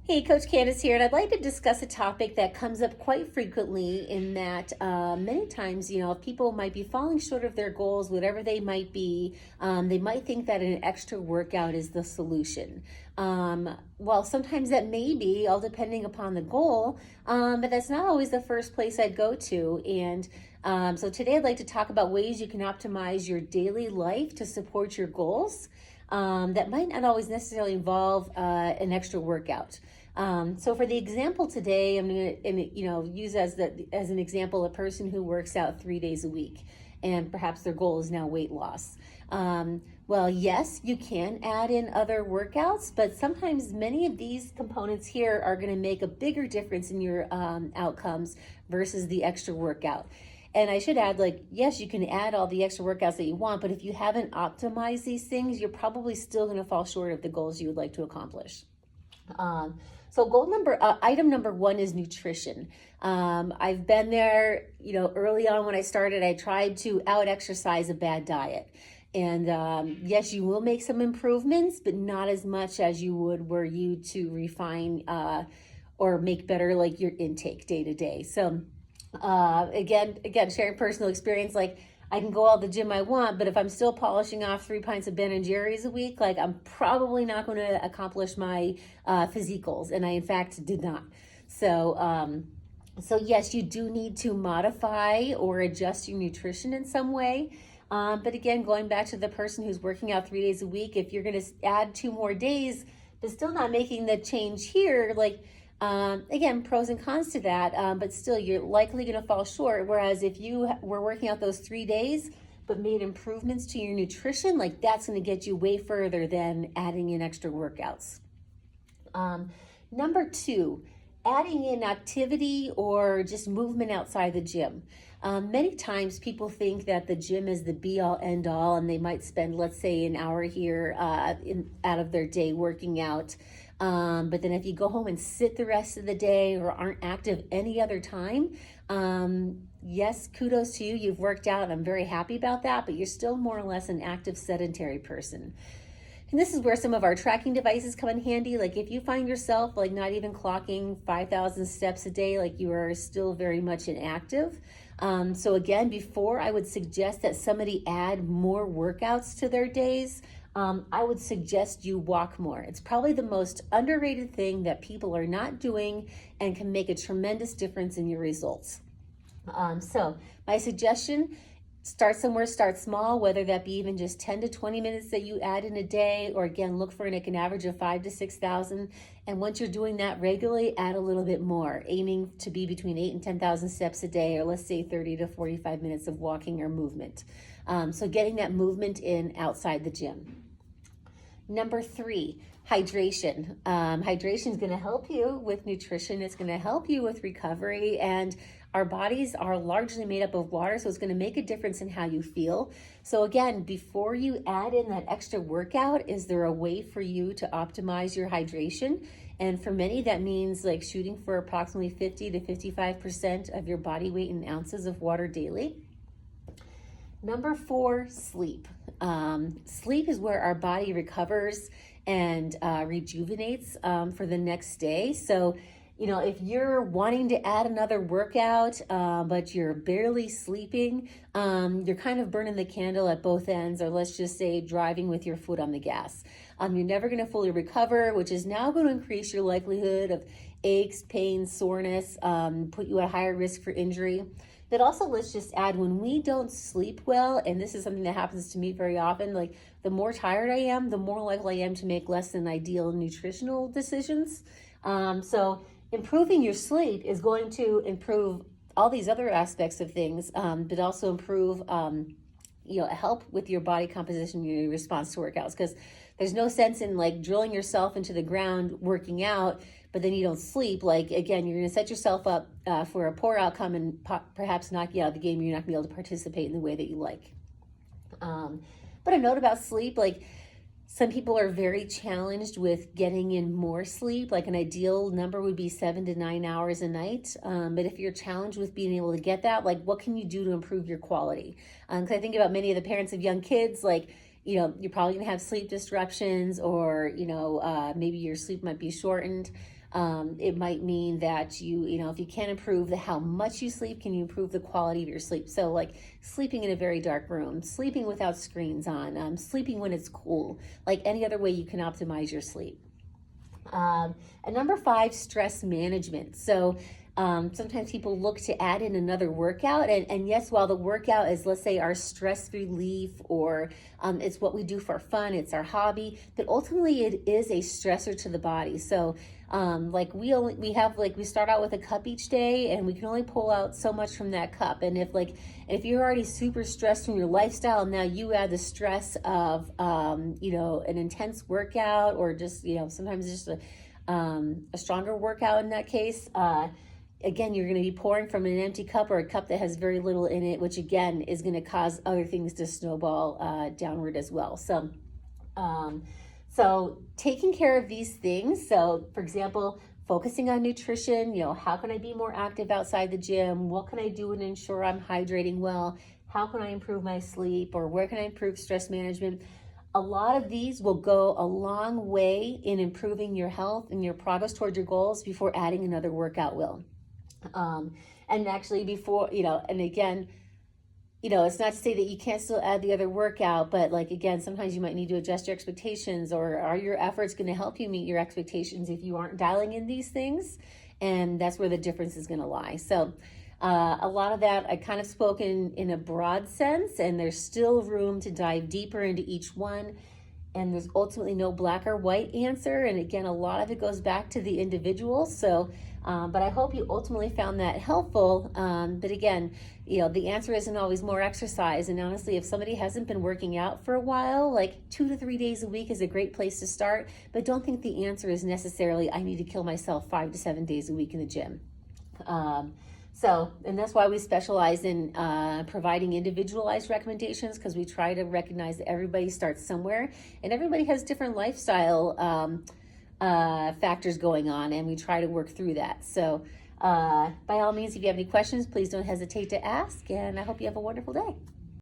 Hey, Coach Candace here, and I'd like to discuss a topic that comes up quite frequently in that many times, people might be falling short of their goals, whatever they might be. They might think that an extra workout is the solution. Well, sometimes that may be, all depending upon the goal, but that's not always the first place I'd go to. And so today I'd like to talk about ways you can optimize your daily life to support your goals. That might not always necessarily involve an extra workout. So for the example today, I'm going to use as an example a person who works out 3 days a week, and perhaps their goal is now weight loss. Well, yes, you can add in other workouts, but sometimes many of these components here are going to make a bigger difference in your outcomes versus the extra workout. And I should add, yes, you can add all the extra workouts that you want, but if you haven't optimized these things, you're probably still going to fall short of the goals you would like to accomplish. So item number one is nutrition. I've been there, early on when I started, I tried to out exercise a bad diet. And yes, you will make some improvements, but not as much as you would were you to refine or make better your intake day to day. So again, sharing personal experience, I can go all the gym I want, but if I'm still polishing off 3 pints of Ben and Jerry's a week, I'm probably not going to accomplish my physique goals. And I, in fact, did not. So yes, you do need to modify or adjust your nutrition in some way. But again, going back to the person who's working out 3 days a week, if you're going to add 2 more days, but still not making the change here, again, pros and cons to that, but still you're likely going to fall short. Whereas if you were working out those 3 days, but made improvements to your nutrition, that's going to get you way further than adding in extra workouts. Number two, adding in activity or just movement outside the gym. Many times people think that the gym is the be all end all, and they might spend, let's say, an hour here out of their day working out. But then if you go home and sit the rest of the day or aren't active any other time, yes, kudos to you. You've worked out. I'm very happy about that, but you're still more or less an active sedentary person. And this is where some of our tracking devices come in handy. If you find yourself not even clocking 5,000 steps a day, you are still very much inactive. So again, before I would suggest that somebody add more workouts to their days, I would suggest you walk more. It's probably the most underrated thing that people are not doing and can make a tremendous difference in your results. So my suggestion, start somewhere, start small, whether that be even just 10 to 20 minutes that you add in a day, or again, look for an average of 5,000 to 6,000. And once you're doing that regularly, add a little bit more, aiming to be between 8,000 and 10,000 steps a day, or let's say 30 to 45 minutes of walking or movement. So getting that movement in outside the gym. Number three, hydration. Hydration is going to help you with nutrition. It's going to help you with recovery, and our bodies are largely made up of water, so it's going to make a difference in how you feel. So again, before you add in that extra workout, is there a way for you to optimize your hydration? And for many, that means shooting for approximately 50 to 55% of your body weight in ounces of water daily. Number four, sleep. Sleep is where our body recovers and rejuvenates for the next day. So, if you're wanting to add another workout, but you're barely sleeping, you're kind of burning the candle at both ends, or let's just say driving with your foot on the gas. You're never going to fully recover, which is now going to increase your likelihood of aches, pains, soreness, put you at higher risk for injury. But also, let's just add, when we don't sleep well, and this is something that happens to me very often, the more tired I am, the more likely I am to make less than ideal nutritional decisions. So improving your sleep is going to improve all these other aspects of things, but also improve, help with your body composition, your response to workouts, because there's no sense in drilling yourself into the ground working out, but then you don't sleep. Again, you're going to set yourself up for a poor outcome and perhaps knock you out of the game. You're not going to be able to participate in the way that you like. But a note about sleep, some people are very challenged with getting in more sleep. An ideal number would be 7 to 9 hours a night. But if you're challenged with being able to get that, what can you do to improve your quality? Because I think about many of the parents of young kids, you're probably going to have sleep disruptions, or, maybe your sleep might be shortened. It might mean that you know, if you can't improve how much you sleep, can you improve the quality of your sleep? So like sleeping in a very dark room, sleeping without screens on, sleeping when it's cool, like any other way you can optimize your sleep. And number 5, stress management. So sometimes people look to add in another workout, and yes, while the workout is, let's say, our stress relief, or it's what we do for fun, it's our hobby, but ultimately it is a stressor to the body. So like we start out with a cup each day, and we can only pull out so much from that cup. And if you're already super stressed from your lifestyle, now you add the stress of you know, an intense workout, or just, you know, sometimes just a stronger workout in that case. Again, you're going to be pouring from an empty cup, or a cup that has very little in it, which again is going to cause other things to snowball downward as well. So taking care of these things. So for example, focusing on nutrition, you know, how can I be more active outside the gym? What can I do to ensure I'm hydrating well? How can I improve my sleep? Or where can I improve stress management? A lot of these will go a long way in improving your health and your progress towards your goals before adding another workout will. And actually before, you know, and again, you know, it's not to say that you can't still add the other workout, but like, again, sometimes you might need to adjust your expectations, or are your efforts going to help you meet your expectations if you aren't dialing in these things? And that's where the difference is going to lie. So a lot of that I kind of spoke in a broad sense, and there's still room to dive deeper into each one. And there's ultimately no black or white answer. And again, a lot of it goes back to the individual. So, but I hope you ultimately found that helpful. But again, you know, the answer isn't always more exercise. And honestly, if somebody hasn't been working out for a while, like 2 to 3 days a week is a great place to start. But don't think the answer is necessarily, I need to kill myself 5 to 7 days a week in the gym. And that's why we specialize in providing individualized recommendations, because we try to recognize that everybody starts somewhere, and everybody has different lifestyle factors going on, and we try to work through that. So by all means, if you have any questions, please don't hesitate to ask, and I hope you have a wonderful day.